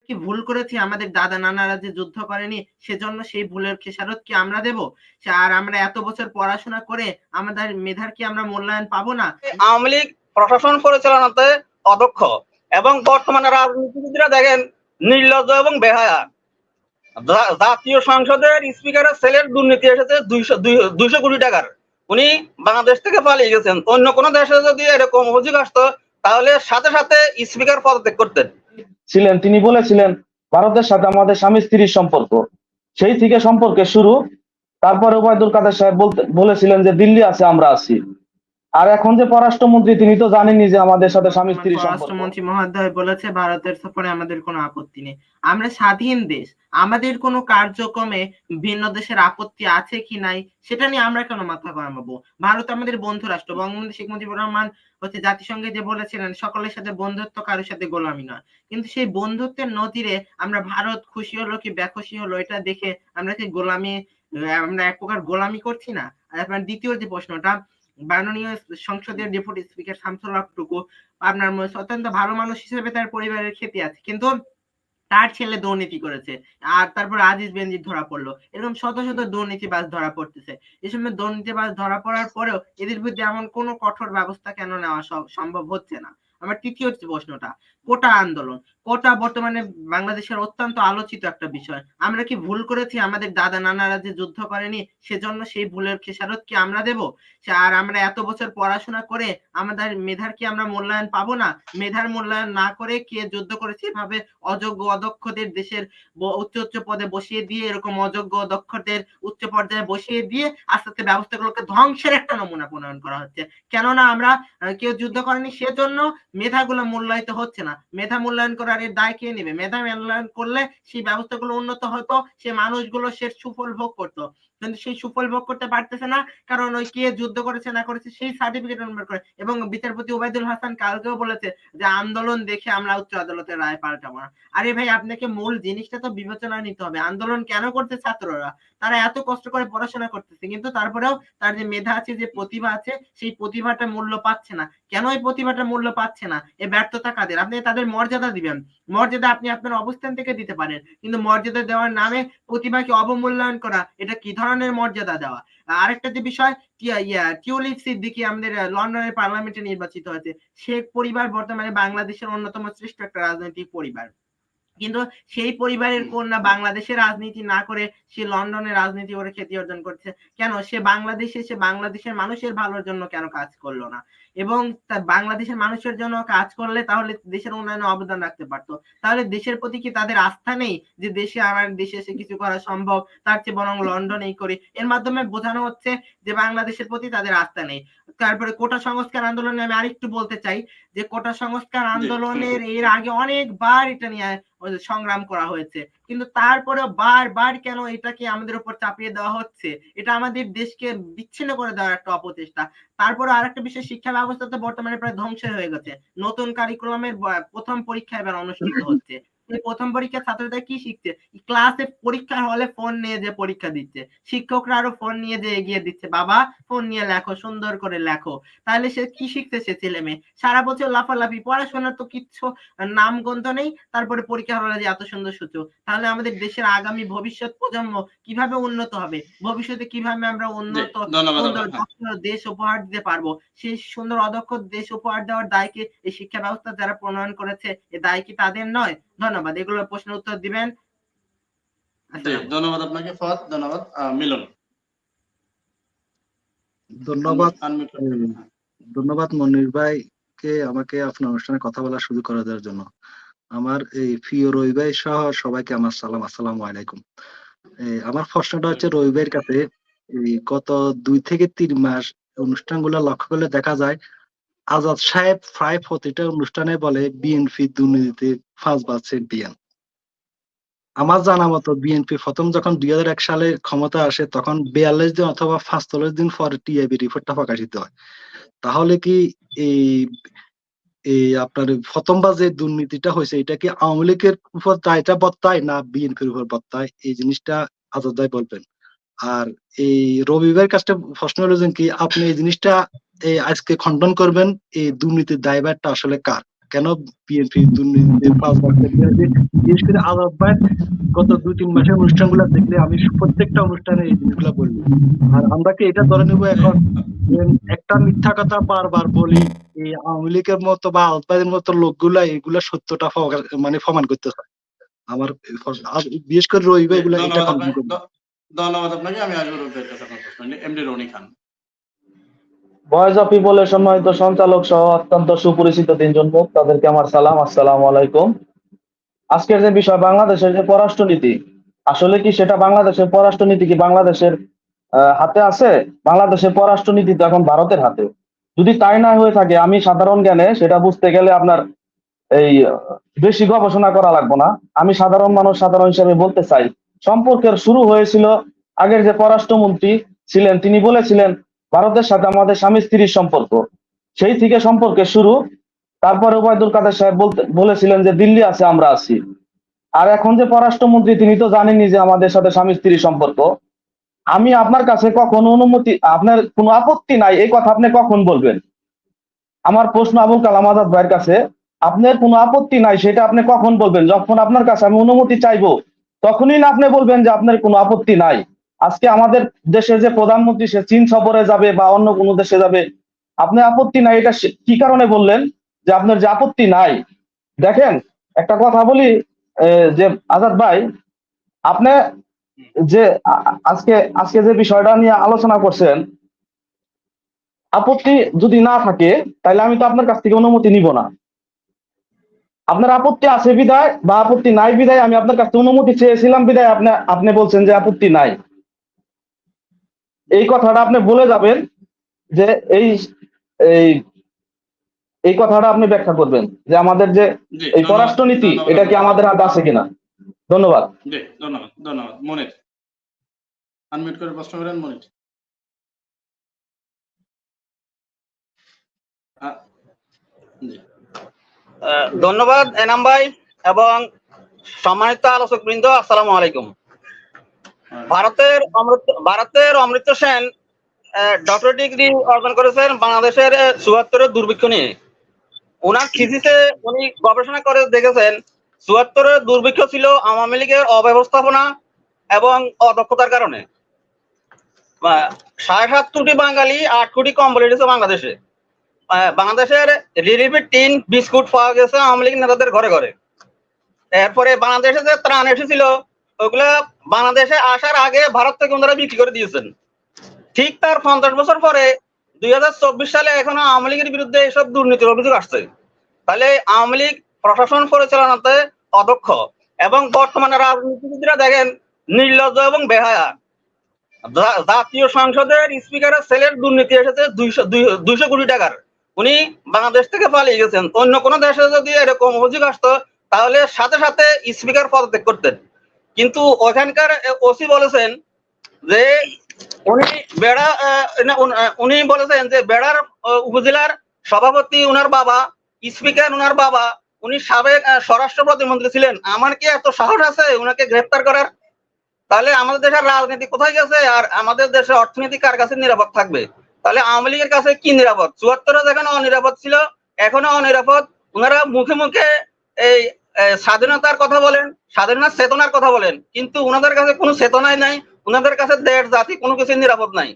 কি ভুল করেছি আমাদের দাদা নানারা যে যুদ্ধ করেনি সেজন্য সেই ভুলের খেসারত কি আমরা দেব? আর আমরা এত বছর পড়াশোনা করে আমাদের মেধার কি আমরা মূল্যায়ন পাবো না? আওয়ামী লীগ প্রশাসন পরিচালনাতে অদক্ষ এবং বর্তমানে রাজনীতিবিদরা দেখেন নির্লজ্জ এবং বেহায়া। জাতীয় সংসদের স্পিকারের ছেলের দুর্নীতি এসেছে 200 কোটি টাকার। উনি বাংলাদেশ থেকে পালিয়ে গেছেন। অন্য কোন দেশে যদি এরকম অভিযোগ আসতো তাহলে সাথে সাথে স্পিকার পদত্যাগ করতেন। তিনি বলেছিলেন ভারতের সাথে আমাদের স্বামী স্ত্রীর সম্পর্ক, সেই থেকে সম্পর্কের শুরু। তারপরে ওবায়দুল কাদের সাহেব বলেছিলেন যে দিল্লি আছে আমরা আছি। আর এখন যে পররাষ্ট্রমন্ত্রী তিনি তো জানেনই যে আমাদের সাথে স্বামী স্ত্রীর সম্পর্ক। পররাষ্ট্রমন্ত্রী মহোদয় বলেছে ভারতের সফরে আমাদের কোনো আপত্তি নেই। আমরা স্বাধীন দেশ, আমাদের কোনো কার্যক্রমে ভিন্ন দেশের আপত্তি আছে কি নাই সেটা নিয়ে আমরা কেন মাথা ঘামাবো? ভারত আমাদের বন্ধু রাষ্ট্র। বঙ্গবন্ধু শেখ মুজিবুর রহমান জাতিসংঘে যে বলেছিলেন সকলের সাথে বন্ধুত্ব, কারোর সাথে গোলামি নয়। কিন্তু সেই বন্ধুত্বের নজিরে আমরা ভারত খুশি হলো কি বেখুশি হলো এটা দেখে আমরা কি গোলামি, আমরা এক প্রকার গোলামি করছি না? আর আপনার দ্বিতীয় যে প্রশ্নটা, মাননীয় সংসদের ডেপুটি স্পিকার শামসুল হক টুকু আপনার অত্যন্ত ভালো মানুষ হিসেবে তার পরিবারের খ্যাতি আছে, কিন্তু তার ছেলে দুর্নীতি করেছে, আর তারপর আজিজ বেনজির ধরা পড়লো। এরকম শত শত দুর্নীতিবাজ ধরা পড়তেছে। এই সময় দুর্নীতিবাজ ধরা পড়ার পরেও এদের বিরুদ্ধে এমন কোনো কঠোর ব্যবস্থা কেন নেওয়া সম্ভব হচ্ছে না? আমার তৃতীয় প্রশ্নটা, কোটা আন্দোলন। কোটা বর্তমানে বাংলাদেশের অত্যন্ত আলোচিত একটা বিষয়। আমরা কি ভুল করেছি আমাদের দাদা নানারা যে যুদ্ধ করেনি সেজন্য সেই ভুলের খেসারত কি আমরা দেব? আর আমরা এত বছর পড়াশোনা করে আমাদের মেধার কি আমরা মূল্যায়ন পাবো না? মেধার মূল্যায়ন না করে কে যুদ্ধ করেছে এভাবে অযোগ্য অদক্ষদের দেশের উচ্চ উচ্চ পদে বসিয়ে দিয়ে, এরকম অযোগ্য অদক্ষদের উচ্চ পর্যায়ে বসিয়ে দিয়ে আস্তে আস্তে ব্যবস্থাগুলোকে ধ্বংসের একটা নমুনা প্রণয়ন করা হচ্ছে। কেননা আমরা কেউ যুদ্ধ করেনি সেজন্য মেধাগুলো মূল্যায়িত হচ্ছে না। মেধা মূল্যায়ন করার এর দায় কে নেবে? মেধা মূল্যায়ন করলে সেই ব্যবস্থাগুলো উন্নত হতো, সে মানুষগুলো সে সুফল ভোগ করতো, কিন্তু সেই সুফল ভোগ করতে পারতেছে না, কারণ ওই কে যুদ্ধ করেছে না করেছে সেই সার্টিফিকেট নম্বর করে। এবং বিচারপতি ওবায়দুল হাসান কালকেও বলেছে যে আন্দোলন দেখে আমরা উচ্চ আদালতের রায় পাল্টাবো না। আরে ভাই, আপনাকে মূল জিনিসটা তো বিবেচনা নিতে হবে। আন্দোলন কেন করছে ছাত্ররা? তারা এত কষ্ট করে পড়াশোনা করতেছে, কিন্তু তারপরেও তার যে মেধা আছে, যে প্রতিভা আছে, সেই প্রতিভাটা মূল্য পাচ্ছে না। কেন এই প্রতিভাটা মূল্য পাচ্ছে না? এই ব্যর্থতা কাদের? আপনি তাদের মর্যাদা দিবেন, মর্যাদা আপনি আপনার অবস্থান থেকে দিতে পারেন, কিন্তু মর্যাদা দেওয়ার নামে প্রতিভাকে অবমূল্যায়ন করা, এটা কি ধরনের মর্যাদা দেওয়া? আরেকটা যে বিষয়, টিউলিপ সিদ্দিকী আমাদের লন্ডনের পার্লামেন্টে নির্বাচিত হয়েছে। শেখ পরিবার বর্তমানে বাংলাদেশের অন্যতম শ্রেষ্ঠ একটা রাজনৈতিক পরিবার, কিন্তু সেই পরিবারের কন্যা বাংলাদেশে রাজনীতি না করে সে লন্ডনে রাজনীতি করে খ্যাতি অর্জন করছে। কেন? সে বাংলাদেশের মানুষের ভালোর জন্য কেন কাজ করলো না? এবং বাংলাদেশের মানুষের জন্য কাজ করলে তাহলে দেশের উন্নয়নে অবদান রাখতে পারতো। তাহলে দেশের প্রতি কি তাদের আস্থা নেই যে দেশে আমার দেশে এসে কিছু করা সম্ভব? তার চেয়ে বরং লন্ডনেই করি। এর মাধ্যমে বোঝানো হচ্ছে যে বাংলাদেশের প্রতি তাদের আস্থা নেই। তারপরে কোটা সংস্কার আন্দোলনে আমি আরেকটু বলতে চাই যে কোটা সংস্কার আন্দোলনের এর আগে অনেকবার এটা নিয়ে সংগ্রাম করা হয়েছে, কিন্তু তারপরে বারবার কেন এটাকে আমাদের উপর চাপিয়ে দেওয়া হচ্ছে? এটা আমাদের দেশকে বিচ্ছিন্ন করে দেওয়ার একটা অপচেষ্টা। তারপরে আরেকটা বিষয়, শিক্ষা ব্যবস্থা তো বর্তমানে প্রায় ধ্বংস হয়ে গেছে। নতুন কারিকুলামের প্রথম পরীক্ষা এবার অনুষ্ঠিত হচ্ছে। এই প্রথম পরীক্ষা ছাত্ররা কি শিখছে? ক্লাসে পরীক্ষা হলে ফোন নিয়ে যে পরীক্ষা দিচ্ছে, শিক্ষকরা আরো ফোন নিয়ে যে এগিয়ে দিচ্ছে, বাবা ফোন নিয়ে লেখো, সুন্দর করে লেখো। তাহলে সে কি শিখতেছে? ছেলে মেয়ে সারা বছর লাফালাফি, পড়াশোনার তো কিচ্ছু নামগন্ধ নেই, তারপরে পরীক্ষা হলে যে এত সুন্দর সূচক। তাহলে আমাদের দেশের আগামী ভবিষ্যৎ প্রজন্ম কিভাবে উন্নত হবে? ভবিষ্যতে কিভাবে আমরা উন্নত দেশ উপহার দিতে পারবো? সেই সুন্দর অদক্ষ দেশ উপহার দেওয়ার দায় কি এই শিক্ষা ব্যবস্থা যারা প্রণয়ন করেছে, এই দায় কি তাদের নয়? ধন্যবাদ। এগুলো প্রশ্নের উত্তর দিবেন। ধন্যবাদ আপনাকে ফাদ। ধন্যবাদ মিলন। ধন্যবাদ মনির ভাইকে আমাকে আপনার অনুষ্ঠানে কথা বলার সুযোগ করে দেওয়ার জন্য। আমার এই প্রিয় রবি ভাই সহ সবাইকে আমার সালাম, আসসালামু আলাইকুম। আমার প্রশ্নটা হচ্ছে রবি ভাইয়ের কাছে, এই গত 2 থেকে 3 মাস অনুষ্ঠানগুলো লক্ষ্য করলে দেখা যায় আজাদ সাহেব প্রায় প্রতিটা অনুষ্ঠানে বলে বিএনপি দুর্নীতিতে 5বার চ্যাম্পিয়ন। আমার জানা মতো বিএনপি প্রথম যখন 2001 সালে ক্ষমতা আসে তখন 42 দিন অথবা 45 দিন পরে টিআইবি রিপোর্টটা প্রকাশিত হয়। তাহলে কি এই আপনার প্রথমবার যে দুর্নীতিটা হয়েছে এটা কি আওয়ামী লীগের উপর দায়টা বর্তায় না বিএনপির উপর বর্তায়? এই জিনিসটা আজাদ ভাই বলবেন। আর এই রবিবার কাছে প্রশ্ন হলো যে কি আপনি এই জিনিসটা আজকে খণ্ডন করবেন, এই দুর্নীতির দায়ভারটা আসলে কার? কেন বিএনপি দুর্নীতিতে 5 লাখ টাকা দিয়েছে। বিশেষ করে আজাদ ভাই গত 2-3 মাসের অনুষ্ঠানগুলো দেখলে আমি প্রত্যেকটা অনুষ্ঠানে এই জিনিসগুলো বলবো। আর আমরা কি এটা ধরে নেবো এখন যে একটা মিথ্যা কথা বারবার বলি, এই আওয়ামী লীগের মতো বা আজাদ ভাইয়ের মতো লোকগুলা এগুলা সত্যটা মানে প্রমাণ করতে চায়। আমার বিশেষ করে রবি ভাই এগুলা এটা ধন্যবাদ কনফার্ম আপনাকে। করবে। ধন্যবাদ আপনাকে। আমি আসবো রবিবার কাছে আপনার প্রশ্ন নিয়ে। MD Roni Khan. Voice of পিপলের সম্মানিত সঞ্চালক সহ অত্যন্ত সুপরিচিত তিনজন মুখ, তাদেরকে আমার সালাম, আসসালামু আলাইকুম। আজকের যে বিষয় বাংলাদেশের যে পররাষ্ট্রনীতি, আসলে কি সেটা বাংলাদেশের পররাষ্ট্রনীতি কি বাংলাদেশের হাতে আছে? বাংলাদেশের পররাষ্ট্রনীতি তো এখন ভারতের হাতে। যদি তাই না হয়ে থাকে, আমি সাধারণ জ্ঞানে সেটা বুঝতে গেলে আপনার এই বেশি গবেষণা করা লাগবে না। আমি সাধারণ মানুষ, সাধারণ হিসেবে বলতে চাই, সম্পর্কের শুরু হয়েছিল আগের যে পররাষ্ট্রমন্ত্রী ছিলেন তিনি বলেছিলেন ভারতের সাথে আমাদের স্বামী স্ত্রীর সম্পর্ক, সেই থেকে সম্পর্কের শুরু। তারপরে ওবায়দুল কাদের সাহেব বলেছিলেন যে দিল্লি আছে আমরা আছি। আর এখন যে পররাষ্ট্রমন্ত্রী তিনি তো জানেনই যে আমাদের সাথে স্বামী স্ত্রীর সম্পর্ক। আমি আপনার কাছে কখন অনুমতি, আপনার কোনো আপত্তি নাই এই কথা আপনি কখন বলবেন? আমার প্রশ্ন আবুল কালাম আজাদ ভাইয়ের কাছে, আপনার কোনো আপত্তি নাই সেটা আপনি কখন বলবেন? যখন আপনার কাছে আমি অনুমতি চাইবো তখনই না আপনি বলবেন যে আপনার কোনো আপত্তি নাই। আজকে আমাদের দেশের যে প্রধানমন্ত্রী সে চীন সফরে যাবে বা অন্য কোনো দেশে যাবে, আপনার আপত্তি নাই, এটা কি কারণে বললেন যে আপনার যে আপত্তি নাই? দেখেন, একটা কথা বলি যে আজাদ ভাই, আপনি যে আজকে আজকে যে বিষয়টা নিয়ে আলোচনা করছেন, আপত্তি যদি না থাকে তাহলে আমি তো আপনার কাছ থেকে অনুমতি নিব না। আপনার আপত্তি আছে বিদায় বা আপত্তি নাই বিদায় আমি আপনার কাছ থেকে অনুমতি চেয়েছিলাম বিদায় আপনি বলছেন যে আপত্তি নাই। এই কথাটা আপনি বলে যাবেন যে এই এই এই কথাটা আপনি ব্যাখ্যা করবেন যে আমাদের যে জি, এই পররাষ্ট্রনীতি এটা কি আমাদের হাতে আছে কিনা। ধন্যবাদ। জি, ধন্যবাদ। ধন্যবাদ। মনির। আনমিউট করে প্রশ্ন করেন মনির। জি। ধন্যবাদ এনাম ভাই এবং সম্মানিত আলোচক বৃন্দ, আসসালামু আলাইকুম। ভারতের অমৃত সেন ডক্টর ডিগ্রি অর্জন করেছেন বাংলাদেশের ৭৪-এর দুর্ভিক্ষ নিয়ে। ওনার থিসিসে উনি গবেষণা করে দেখেছেন ৭৪-এর দুর্ভিক্ষ ছিল আওয়ামী লীগের অব্যবস্থাপনা এবং অদক্ষতার কারণে। ৭.৫ কোটি বাঙালি ৮ কোটি কম্বল এসেছে বাংলাদেশে। বাংলাদেশের রিলিফের টিন বিস্কুট পাওয়া গেছে আওয়ামী লীগ নেতাদের ঘরে ঘরে। এরপরে বাংলাদেশে যে ত্রাণ এসেছিল ওগুলা বাংলাদেশে আসার আগে ভারত থেকে ওনারা বিক্রি করে দিয়েছেন। ঠিক তার ৫০ বছর পরে ২০২৪ সালে এখনো আওয়ামী লীগের বিরুদ্ধে এসব দুর্নীতির অভিযোগ আসছে। তাহলে আওয়ামী লীগ প্রশাসন পরিচালনাতে অদক্ষ এবং বর্তমানে রাজনীতিবিদরা দেখেন নির্লজ্জ এবং বেহায়া। জাতীয় সংসদের স্পিকারের ছেলের দুর্নীতি এসেছে ২০০ কোটি টাকার। উনি বাংলাদেশ থেকে পালিয়ে গেছেন। অন্য কোনো দেশে যদি এরকম অভিযোগ আসতো তাহলে সাথে সাথে স্পিকার পদত্যাগ করতেন। কিন্তু ওখানকার ওসি বলেছেন যে উনি বলেছেন যে বেড়ার উপজেলার সভাপতি উনার বাবা, স্পিকার উনার বাবা, উনি সাবেক স্বরাষ্ট্র প্রতিমন্ত্রী ছিলেন। আমার কি এত সাহস আছে উনাকে গ্রেফতার করার? তাহলে আমাদের দেশের রাজনীতি কোথায় গেছে আর আমাদের দেশের অর্থনীতি কার কাছে নিরাপদ থাকবে? তাহলে আওয়ামী লীগের কাছে কি নিরাপদ? ৭৪-এ যেখানে অনিরাপদ ছিল এখনো অনিরাপদ। ওনারা মুখে মুখে এই স্বাধীনতার কথা বলেন, স্বাধীনতার চেতনার কথা বলেন, কিন্তু ওনাদের কাছে কোনো চেতনাই নাই। ওনাদের কাছে দেশ জাতি কোনো কিছু নিরাপদ নাই।